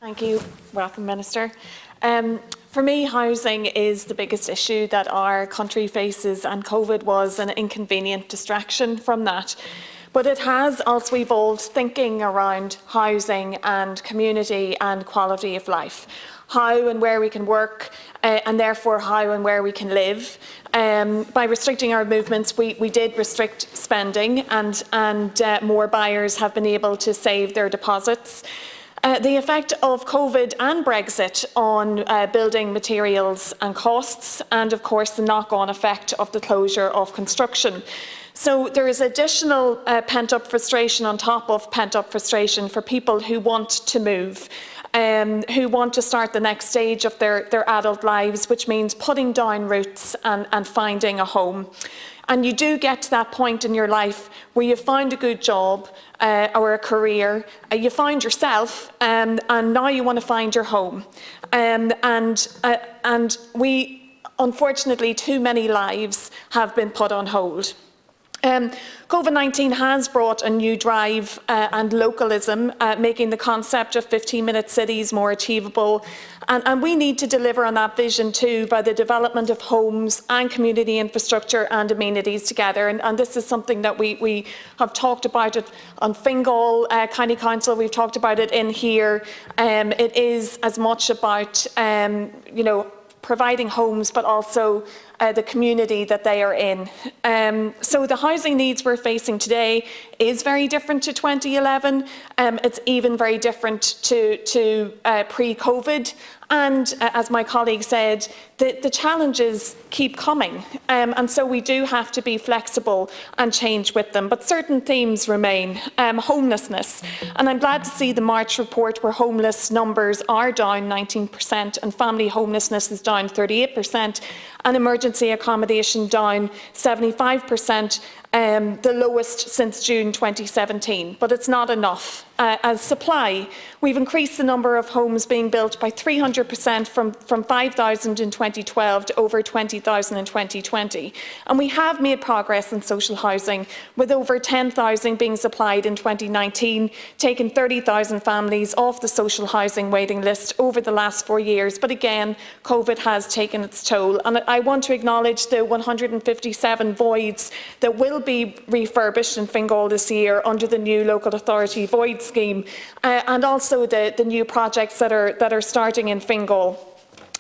Thank you. Welcome, Minister. For me, housing is the biggest issue that our country faces, and COVID was an inconvenient distraction from that. But it has also evolved thinking around housing and community and quality of life. How and where we can work, and therefore how and where we can live. By restricting our movements, we did restrict spending, and more buyers have been able to save their deposits. The effect of COVID and Brexit on building materials and costs, and of course the knock-on effect of the closure of construction. So there is additional pent-up frustration on top of pent-up frustration for people who want to move, who want to start the next stage of their adult lives, which means putting down roots and finding a home. And you do get to that point in your life where you find a good job or a career, you find yourself, and now you want to find your home. And we, unfortunately, too many lives have been put on hold. COVID-19 has brought a new drive and localism, making the concept of 15-minute cities more achievable. And we need to deliver on that vision too by the development of homes and community infrastructure and amenities together. And this is something that we have talked about it on Fingal County Council. We've talked about it in here. It is as much about providing homes, but also the community that they are in. So the housing needs we're facing today is very different to 2011. It's even very different to pre-COVID. And as my colleague said, the challenges keep coming. And so we do have to be flexible and change with them. But certain themes remain. Homelessness. And I'm glad to see the March report where homeless numbers are down 19% and family homelessness is down 38% and emergency accommodation down 75%. The lowest since June 2017, but it's not enough. As supply, we've increased the number of homes being built by 300% from 5,000 in 2012 to over 20,000 in 2020. And we have made progress in social housing, with over 10,000 being supplied in 2019, taking 30,000 families off the social housing waiting list over the last 4 years. But again, COVID has taken its toll. And I want to acknowledge the 157 voids that will be refurbished in Fingal this year under the new local authority void scheme, and also the new projects that are starting in Fingal.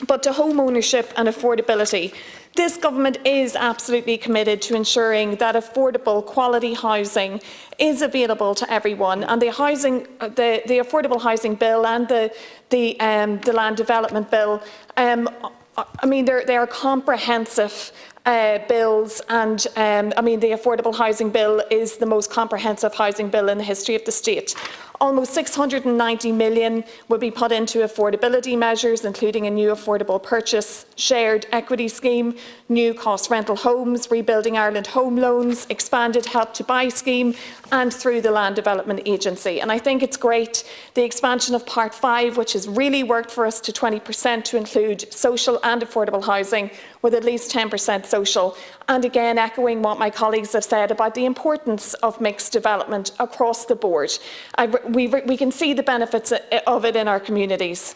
But to home ownership and affordability, this government is absolutely committed to ensuring that affordable, quality housing is available to everyone, and the affordable housing bill and the land development bill. I mean, they are comprehensive bills, and the affordable housing bill is the most comprehensive housing bill in the history of the state. Almost 690 million will be put into affordability measures, including a new affordable purchase shared equity scheme, new cost rental homes, Rebuilding Ireland home loans, expanded help to buy scheme, and through the Land Development Agency. And I think it's great, the expansion of Part 5, which has really worked for us to 20% to include social and affordable housing, with at least 10% social. And again, echoing what my colleagues have said about the importance of mixed development across the board. We can see the benefits of it in our communities.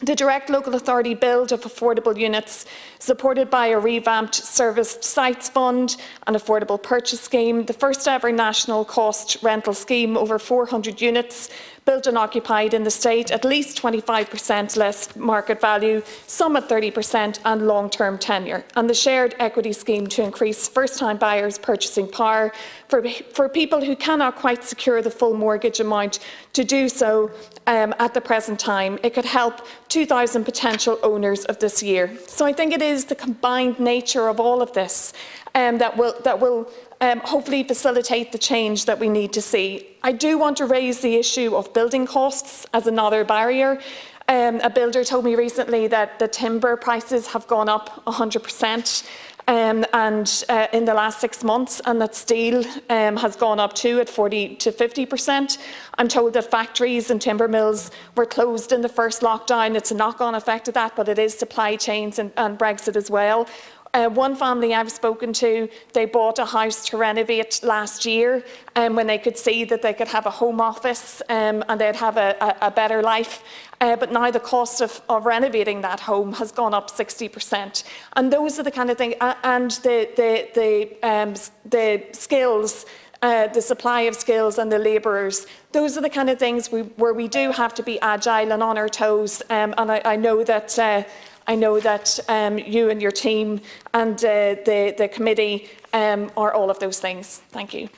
The direct local authority build of affordable units, supported by a revamped serviced sites fund, an affordable purchase scheme, the first ever national cost rental scheme, over 400 units, built and occupied in the state, at least 25% less market value, some at 30%, and long-term tenure. And the shared equity scheme to increase first-time buyers' purchasing power for people who cannot quite secure the full mortgage amount to do so at the present time. It could help 2,000 potential owners of this year. So I think it is the combined nature of all of this that will hopefully facilitate the change that we need to see. I do want to raise the issue of building costs as another barrier. A builder told me recently that the timber prices have gone up 100%. In the last 6 months, and that steel has gone up too at 40 to 50%. I'm told that factories and timber mills were closed in the first lockdown. It's a knock-on effect of that, but it is supply chains and Brexit as well. One family I've spoken to, they bought a house to renovate last year when they could see that they could have a home office and they'd have a better life. But now the cost of renovating that home has gone up 60%. And those are the kind of things, and the skills, the supply of skills and the labourers. Those are the kind of things where we do have to be agile and on our toes. And I know that you and your team and the committee are all of those things. Thank you.